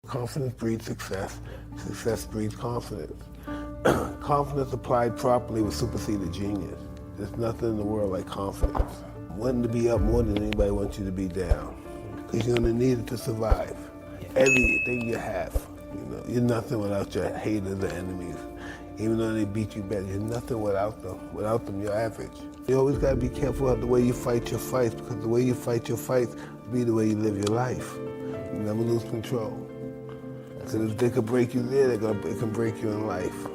Confidence breeds success. Success breeds confidence. Confidence applied properly will supersede a genius. There's nothing in the world like confidence. Wanting to be up more than anybody wants you to be down. Because you're going to need it to survive. Everything you have. You're nothing without your haters or enemies. Even though they beat you bad, you're nothing without them. Without them, you're average. You always got to be careful of the way you fight your fights, because the way you fight your fights will be the way you live your life. You never lose control. Because if they could break you there, it can break you in life.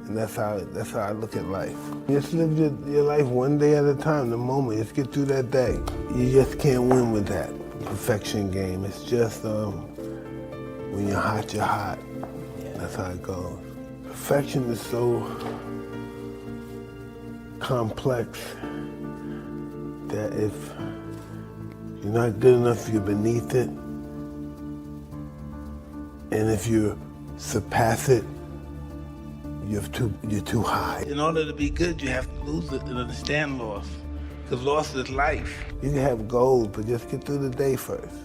And that's how I look at life. Just live your life one day at a time, the moment. Just get through that day. You just can't win with that perfection game. It's just when you're hot, you're hot. That's how it goes. Perfection is so complex that if you're not good enough, you're beneath it. And if you surpass it, you're too high. In order to be good, you have to lose it and understand loss. Because loss is life. You can have goals, but just get through the day first.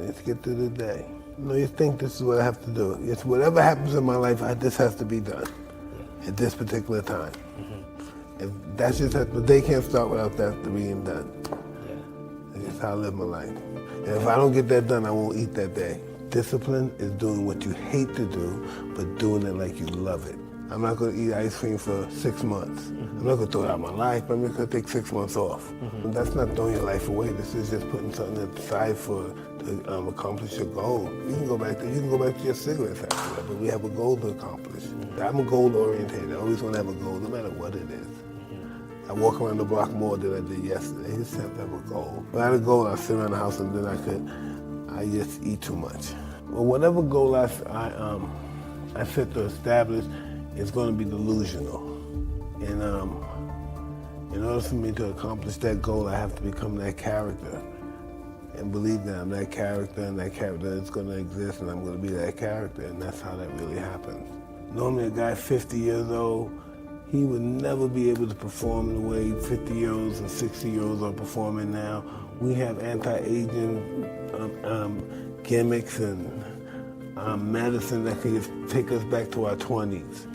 Just get through the day. You think this is what I have to do. It's whatever happens in my life, this has to be done at this particular time. If that's just the day can't start without that being done. That's just how I live my life. And if I don't get that done, I won't eat that day. Discipline is doing what you hate to do, but doing it like you love it. I'm not going to eat ice cream for 6 months. I'm not going to throw it out of my life, but I'm just going to take 6 months off. That's not throwing your life away. This is just putting something aside to accomplish your goal. You can go back to your cigarettes after that, but we have a goal to accomplish. I'm a goal-oriented. I always want to have a goal, no matter what it is. I walk around the block more than I did yesterday. I just have to have a goal. If I had a goal, I'd sit around the house and then I just eat too much. Well, whatever goal I set to establish, it's going to be delusional. And in order for me to accomplish that goal, I have to become that character and believe that I'm that character and that character is going to exist and I'm going to be that character, and that's how that really happens. Normally a guy 50 years old, he would never be able to perform the way 50-year-olds and 60-year-olds are performing now. We have anti-aging gimmicks and medicine that can just take us back to our 20s.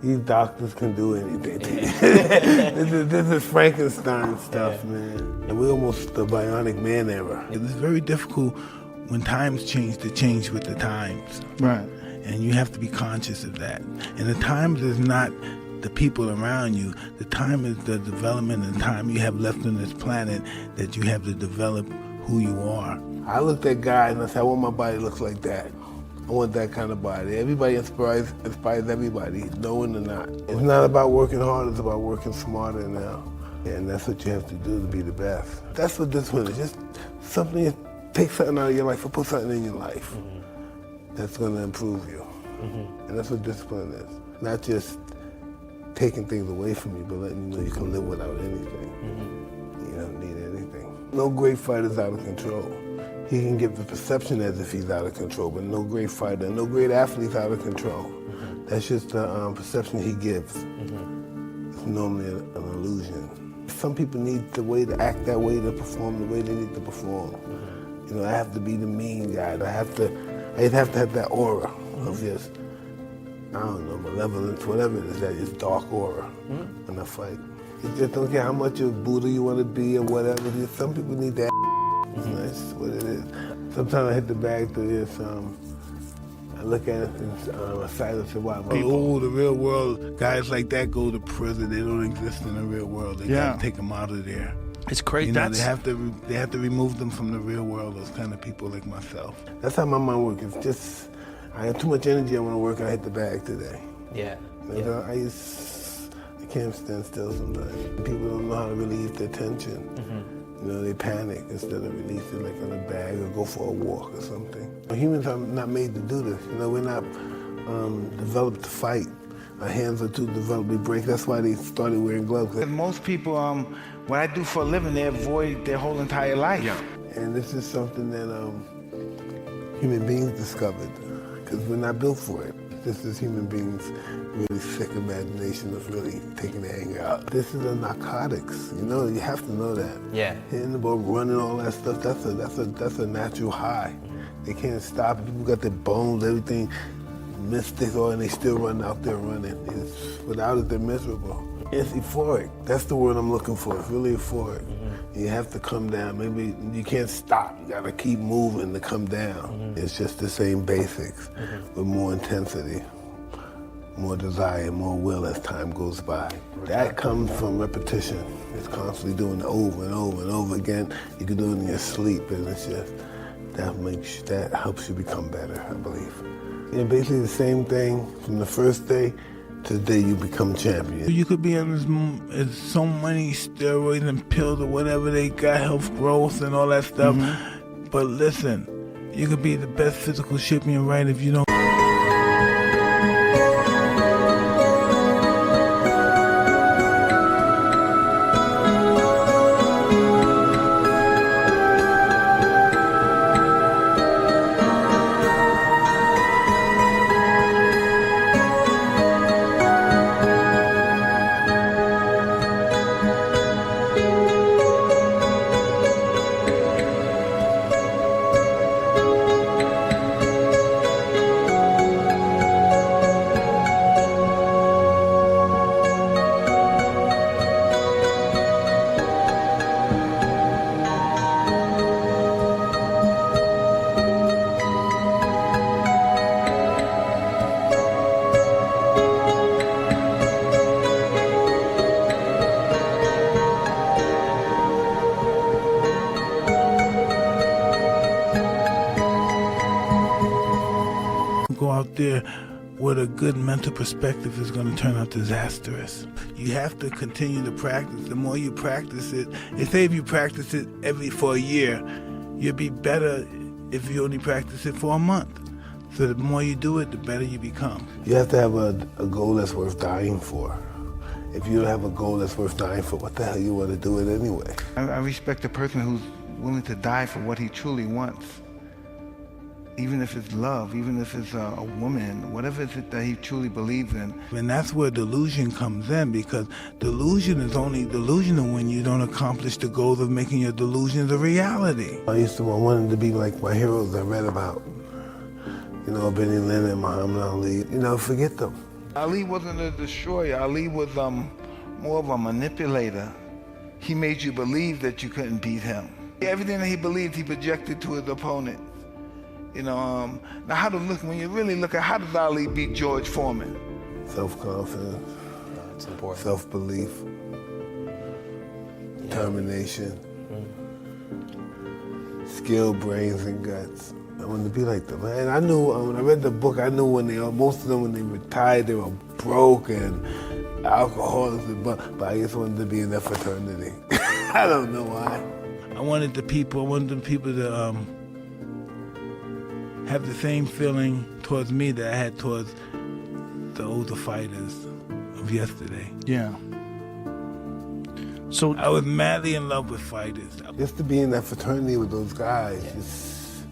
These doctors can do anything. This is Frankenstein stuff, man. And we're almost the bionic man era. It's very difficult when times change to change with the times. Right. And you have to be conscious of that. And the times is not the people around you. The time is the development and time you have left on this planet that you have to develop who you are. I looked at God and I said, I want my body looks like that. I want that kind of body. Everybody inspires everybody, knowing or not. It's not about working hard, it's about working smarter now. And that's what you have to do to be the best. That's what discipline is. Just something, take something out of your life or put something in your life that's going to improve you. And that's what discipline is. Not just taking things away from you, but letting you know you can live without anything. You don't need anything. No great fighter's out of control. He can give the perception as if he's out of control, but no great fighter, no great athlete's out of control. That's just the perception he gives. It's normally an illusion. Some people need the way to act that way to perform the way they need to perform. I have to be the mean guy. I have to have that aura of just, I don't know, malevolence, whatever it is, that just dark aura when I fight. You just don't care how much of Buddha you want to be or whatever. Some people need that. That's what it is. Sometimes I hit the bag to this, I look at it as a silent survival. Oh, the real world, guys like that go to prison. They don't exist in the real world. They gotta take them out of there. It's crazy. They have to remove them from the real world, those kind of people like myself. That's how my mind works. It's just, I have too much energy, I want to work, and I hit the bag today. Yeah. I can't stand still sometimes. People don't know how to relieve their tension. They panic instead of release it like in a bag or go for a walk or something. Humans are not made to do this. We're not developed to fight. Our hands are too developed, we break. That's why they started wearing gloves. And most people, what I do for a living, they avoid their whole entire life. Yeah. And this is something that human beings discovered, because we're not built for it. This is human beings' really sick imagination of really taking the anger out. This is a narcotics, you have to know that. Yeah. Hitting the ball, running, all that stuff, that's a natural high They can't stop it. People got their bones, everything, mystics, and they still run out there running. Without it, they're miserable. It's euphoric. That's the word I'm looking for. It's really euphoric. You have to come down. Maybe you can't stop. You gotta keep moving to come down. It's just the same basics with more intensity, more desire, more will as time goes by. That comes from repetition. It's constantly doing it over and over and over again. You can do it in your sleep, and it's just, that helps you become better, I believe. Basically the same thing from the first day to the day you become champion. You could be on so many steroids and pills or whatever they got, health growth and all that stuff. But listen, you could be the best physical champion, right, if you don't. Go out there with a good mental perspective is going to turn out disastrous. You have to continue to practice. The more you practice it, they say if you practice it for a year, you'll be better if you only practice it for a month. So the more you do it, the better you become. You have to have a goal that's worth dying for. If you don't have a goal that's worth dying for, what the hell you want to do it anyway? I respect a person who's willing to die for what he truly wants. Even if it's love, even if it's a woman, whatever it is that he truly believes in. And that's where delusion comes in, because delusion is only delusional when you don't accomplish the goals of making your delusions a reality. I wanted to be like my heroes I read about. Benny Lin and Muhammad Ali. Forget them. Ali wasn't a destroyer. Ali was more of a manipulator. He made you believe that you couldn't beat him. Everything that he believed, he projected to his opponent. Now when you really look at how does Ali beat George Foreman? Self-confidence. It's important. Self-belief. Determination. Skill, brains, and guts. I wanted to be like them. And I knew, when I read the book, I knew most of them, when they retired, they were broke and alcoholics, but I just wanted to be in that fraternity. I don't know why. I wanted the people to have the same feeling towards me that I had towards the older fighters of yesterday. Yeah. So I was madly in love with fighters. Just to be in that fraternity with those guys, it's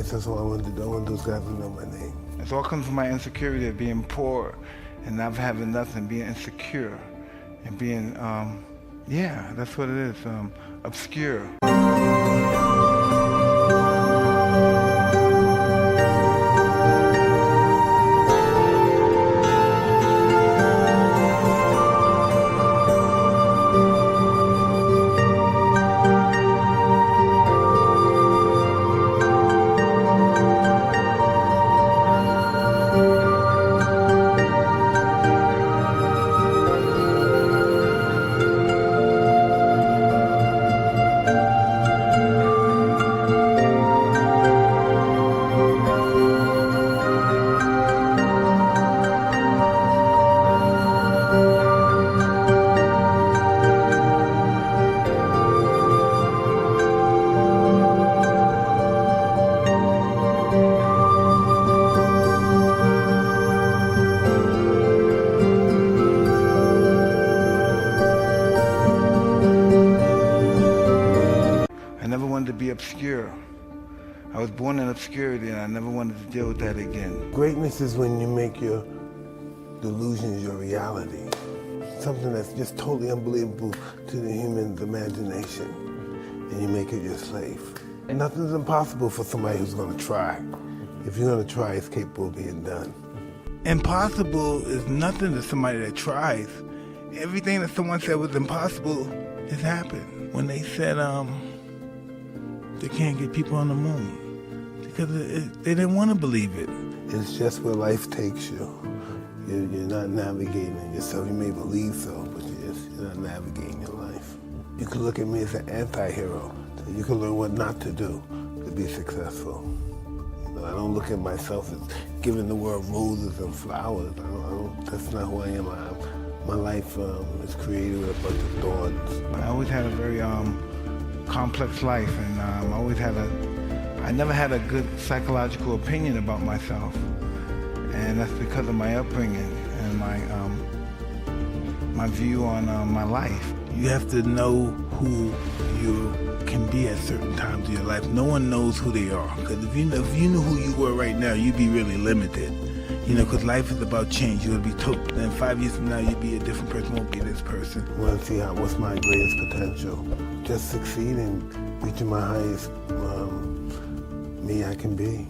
just all I wanted to do. I want those guys to know my name. It all comes from my insecurity of being poor and not having nothing, being insecure and being, that's what it is, obscure. To be obscure. I was born in obscurity and I never wanted to deal with that again. Greatness is when you make your delusions your reality. Something that's just totally unbelievable to the human's imagination, and you make it your slave. Nothing's impossible for somebody who's going to try. If you're going to try, it's capable of being done. Impossible is nothing to somebody that tries. Everything that someone said was impossible has happened. When they said they can't get people on the moon, because they didn't want to believe it. It's just where life takes you. You're not navigating yourself. You may believe so, but you're not navigating your life. You can look at me as an anti-hero. You can learn what not to do to be successful. I don't look at myself as giving the world roses and flowers. That's not who I am. My life is created with a bunch of thorns. I always had a very complex life, and I never had a good psychological opinion about myself, and that's because of my upbringing and my view on my life. You have to know who you can be at certain times of your life. No one knows who they are, because if you knew who you were right now, you'd be really limited. Because life is about change. You'll be told, then 5 years from now, you'll be a different person, won't be this person. I want to see what's my greatest potential. Just succeeding, reaching my highest me I can be.